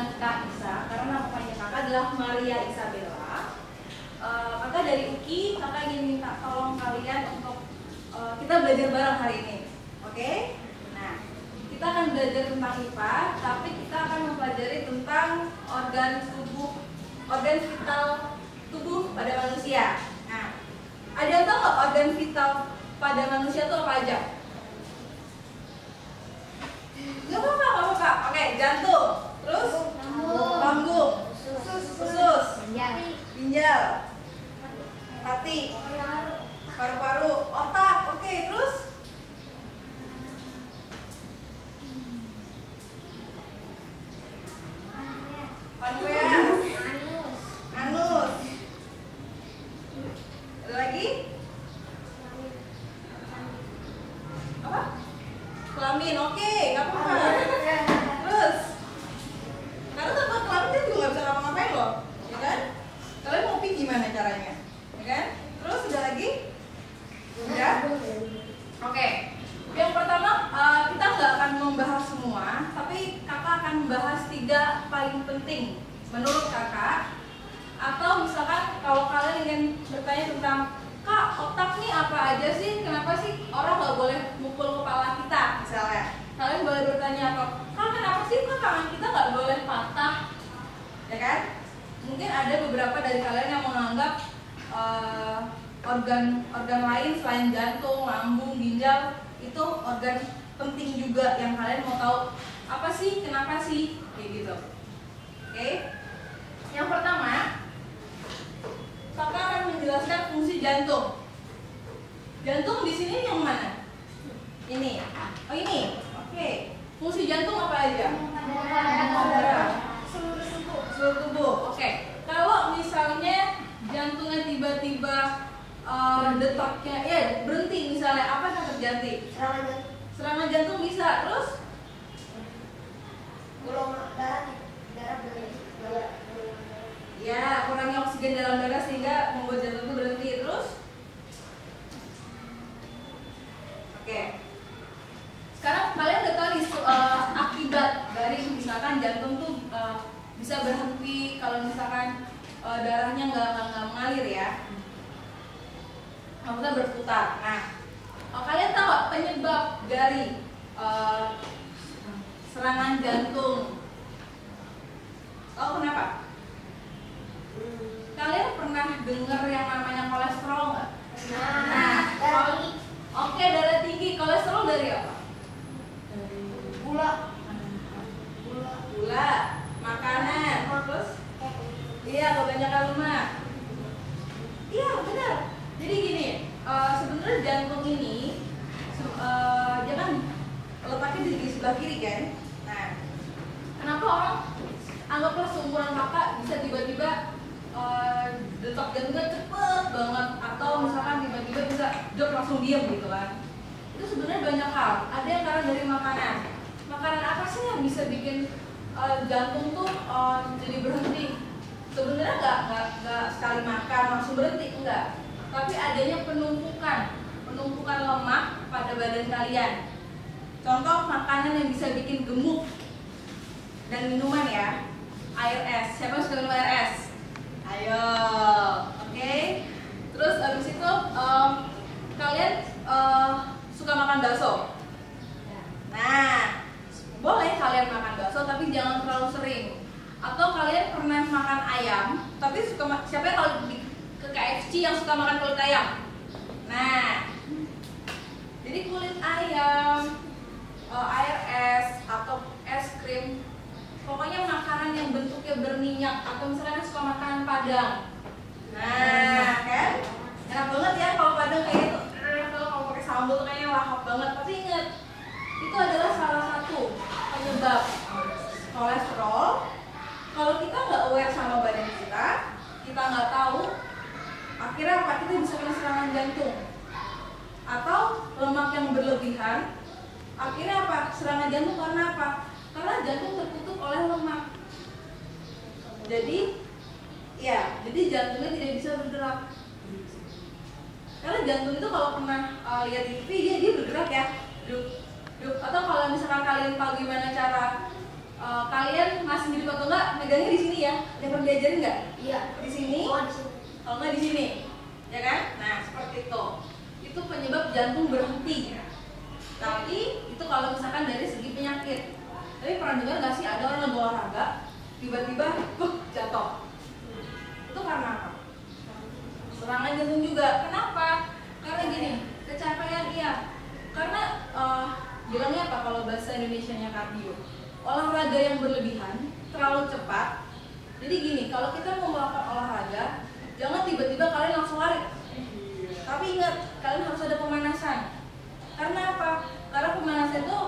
dengan Kak Isa karena nama panjang kakak adalah Maria Isabella. Kakak dari UKI, kakak ingin minta tolong kalian untuk kita belajar bareng hari ini, oke? Nah, kita akan belajar tentang IPA, tapi kita akan mempelajari tentang organ vital tubuh pada manusia. Nah, ada yang tahu nggak organ vital pada manusia itu apa aja? Nggak apa-apa. Oke, jantung, terus lambung, usus, ginjal, hati, paru-paru, otak. Oke, terus pankreas, anus. Ada lagi? Apa? Kelamin. Oke, nggak apa-apa. Terus, karena tanpa kelamin dia juga nggak bisa ngapa-ngapain loh, ya kan? Kalian mau pi gimana caranya, ya kan? Terus ada lagi? Udah? Oke. Yang pertama kita nggak akan membahas semua, tapi kakak akan membahas 3 paling penting menurut kakak. Atau misalkan kalau kalian ingin bertanya tentang Kak, otak nih apa aja sih? Kenapa sih orang nggak boleh mukul kepala kita misalnya? Kalian boleh bertanya atau Kak, kenapa sih kok tangan kita nggak boleh patah? Ya kan? Mungkin ada beberapa dari kalian yang menganggap organ lain selain jantung, lambung, ginjal itu organ penting juga yang kalian mau tahu apa sih, kenapa sih, kayak gitu. Oke? Yang pertama, kakak akan menjelaskan fungsi jantung. Jantung di sini yang mana? Ini. Oh ini. Oke. Fungsi jantung apa aja? Seluruh tubuh. Oke. Kalau misalnya jantungnya tiba-tiba detaknya berhenti misalnya, apa yang terjadi? Serangan jantung bisa. Terus? Ya, kurangnya oksigen dalam darah sehingga membuat jantung itu berhenti. Terus? Oke. Sekarang kalian udah tahu akibat dari misalkan jantung tuh bisa berhenti kalau misalkan darahnya nggak mengalir ya. Maksudnya berputar. Nah, kalian tahu gak penyebab dari serangan jantung? Tahu kenapa? Kalian pernah dengar yang namanya kolesterol nggak? Oke, darah tinggi. Kolesterol dari apa? Gula, makanan. Terus? Iya, kebanyakan lemak. Iya, benar. Jadi gini, sebenarnya jantung ini dia kan letaknya di sebelah kiri kan. Nah, kenapa orang anggaplah seumuran kakak bisa tiba-tiba detak jantungnya cepet banget, atau misalkan tiba-tiba bisa jog langsung diem gitu kan? Itu sebenarnya banyak hal. Ada yang karena dari makanan. Makanan apa sih yang bisa bikin jantung tuh jadi berhenti? Sebenarnya nggak sekali makan langsung berhenti, enggak. Tapi adanya penumpukan lemak pada badan kalian. Contoh makanan yang bisa bikin gemuk dan minuman ya, air es. Siapa yang suka minum air es? Ayo, oke. Terus abis itu kalian suka makan bakso. Nah, boleh kalian makan bakso tapi jangan terlalu sering. Atau kalian pernah makan ayam tapi siapa yang kalau ke KFC yang suka makan kulit ayam? Nah, jadi kulit ayam, air es atau es krim, pokoknya makanan yang bentuknya berminyak, atau misalnya suka makanan Padang. Nah, kan? Enak banget ya kalau Padang kayak itu. Kalau pakai sambal kayaknya lahap banget. Tapi ingat, itu adalah salah satu penyebab kolesterol. Kalau kita nggak aware sama badan kita nggak tahu, akhirnya apa? Kita bisa kena serangan jantung. Atau lemak yang berlebihan, akhirnya apa? Serangan jantung karena apa? Karena jantung tertutup oleh lemak. Jadi jantungnya tidak bisa bergerak. Karena jantung itu kalau pernah lihat di TV dia bergerak ya, duk. Atau kalau misalkan kalian tahu gimana cara kalian masih di atau enggak megangnya di sini ya? Ada yang pernah diajarin nggak? Iya. Di sini? Oh, di sini. Kalau nggak di sini, ya kan? Nah seperti itu. Itu penyebab jantung berhenti. Tapi itu kalau misalkan dari segi penyakit. Tapi pernah dengar nggak sih ada orang lagi olahraga tiba-tiba jatuh? Itu karena apa? Serangan jantung juga. Kenapa? Karena gini, kecapean iya. Karena bilangnya apa kalau bahasa Indonesianya kardio? Olahraga yang berlebihan, terlalu cepat. Jadi gini, kalau kita mau melakukan olahraga, jangan tiba-tiba kalian langsung lari. Tapi ingat, kalian harus ada pemanasan. Karena apa? Karena pemanasan itu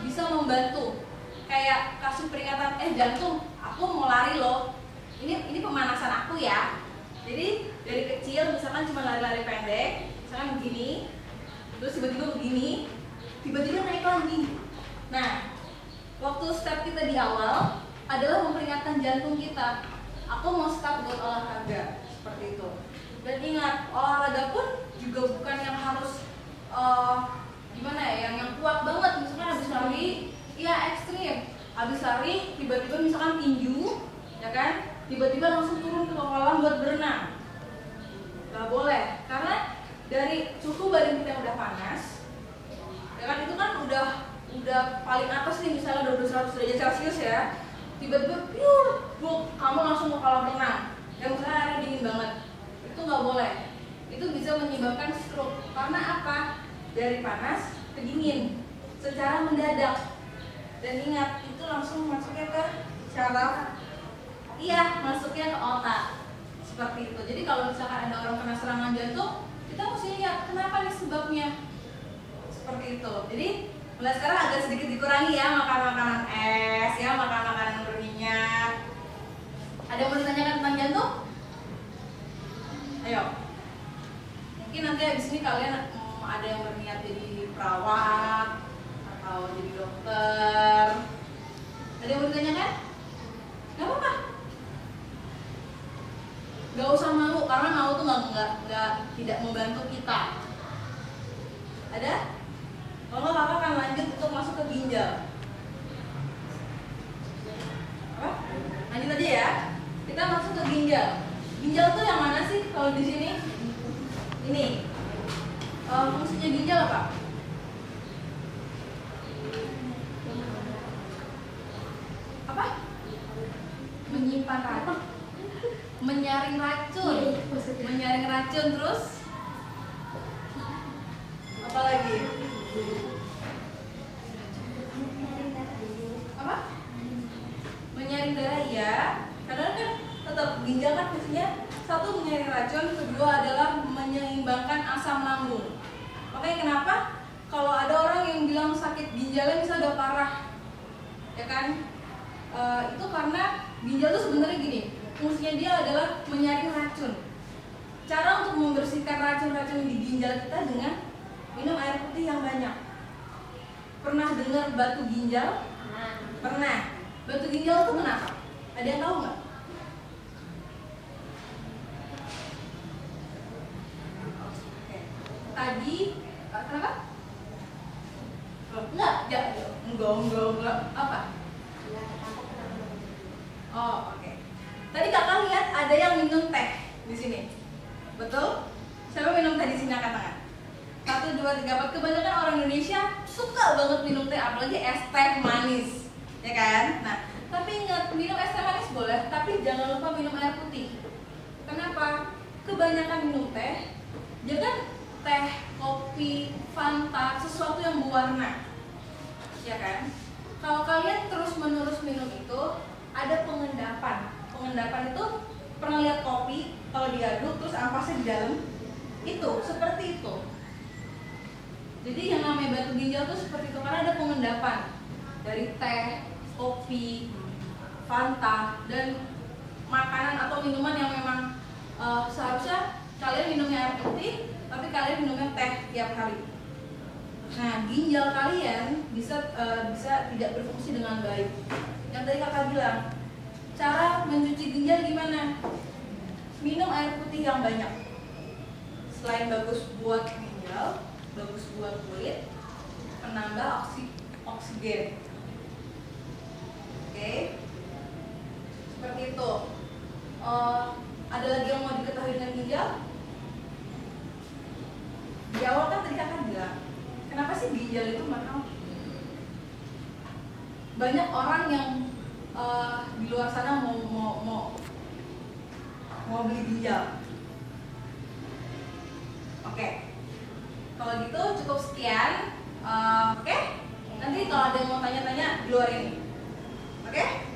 bisa membantu. Kayak kasih peringatan, jantung, aku mau lari loh. Ini pemanasan aku ya. Jadi dari kecil misalkan cuma lari-lari pendek, misalkan begini, terus tiba-tiba begini, tiba-tiba naik lagi. Nah, waktu step kita di awal adalah memperingatkan jantung kita, aku mau start buat olahraga, seperti itu. Dan ingat, olahraga pun juga bukan yang harus gimana ya, yang kuat banget. Misalkan habis lari, ya ekstrim. Habis lari, tiba-tiba misalkan tinju, ya kan? Tiba-tiba langsung turun ke kolam buat berenang. Gak boleh, karena dari suhu badan kita yang udah panas, ya kan, itu kan udah paling atas nih, misalnya udah 100 derajat Celcius ya. Tiba-tiba kamu langsung ke kolam renang, yang misalnya airnya dingin banget. Itu nggak boleh. Itu bisa menyebabkan stroke. Karena apa? Dari panas ke dingin secara mendadak. Dan ingat, itu langsung masuknya ke syaraf. Iya, masuknya ke otak. Seperti itu. Jadi kalau misalkan ada orang kena serangan jantung, kita mesti lihat kenapa nih sebabnya. Seperti itu. Jadi mulai sekarang agak sedikit dikurangi ya, makan makanan es, ya, makan makanan berminyak. Ada yang mau ditanyakan tentang jantung? Ayo. Mungkin nanti abis ini kalian ada yang berniat jadi perawat atau jadi dokter. Ada yang mau ditanyakan? Gak apa-apa. Gak usah malu, karena malu tuh tidak membantu kita. Ada? Kalau nggak apa-apa kan lanjut untuk masuk ke ginjal. Apa? Lanjut aja ya. Kita masuk ke ginjal. Ginjal tuh yang mana sih kalau di sini? Ini. Fungsinya ginjal apa? Apa? Menyimpan racun. Menyaring racun. Menyaring racun terus? Apa lagi? Apa? Menyaring darah ya. Karena kan tetap ginjal kan fungsinya satu menyaring racun, kedua adalah menyeimbangkan asam lambung. Makanya kenapa kalau ada orang yang bilang sakit ginjalnya bisa udah parah, ya kan? Itu karena ginjal itu sebenarnya gini, fungsinya dia adalah menyaring racun. Cara untuk membersihkan racun-racun di ginjal kita dengan minum air putih yang banyak. Pernah dengar batu ginjal? Pernah. Batu ginjal itu kenapa? Ada yang tahu nggak? Oke. Tadi kenapa? Enggak. Apa? Oh, oke. Tadi kakak lihat ada yang minum teh di sini. Betul? Siapa minum teh di sini angkat tangan? 1, 2, 3, 4. Kebanyakan orang Indonesia suka banget minum teh, apalagi es teh manis, ya kan? Nah, tapi ingat, minum es teh manis boleh, tapi jangan lupa minum air putih. Kenapa? Kebanyakan minum teh, jangan teh, kopi, Fanta, sesuatu yang berwarna, ya kan? Kalau kalian terus-menerus minum itu, ada pengendapan. Pengendapan itu, pernah lihat kopi kalau diaduk terus ampasnya di dalam? Itu, seperti itu. Jadi yang namanya batu ginjal tuh seperti itu karena ada pengendapan dari teh, kopi, Fanta, dan makanan atau minuman yang memang seharusnya kalian minumnya air putih, tapi kalian minumnya teh tiap hari. Nah, ginjal kalian bisa tidak berfungsi dengan baik. Yang tadi kakak bilang, cara mencuci ginjal gimana? Minum air putih yang banyak. Selain bagus buat ginjal, bagus buat kulit, penambah oksigen. Oke. Seperti itu. Ada lagi yang mau diketahui dengan ginjal? Di awal kan tadi kakak bilang, kenapa sih ginjal itu mahal? Banyak orang yang di luar sana mau beli ginjal. Oke. Kalau gitu cukup sekian. Oke. Nanti kalau ada yang mau tanya-tanya di luar ini. Oke?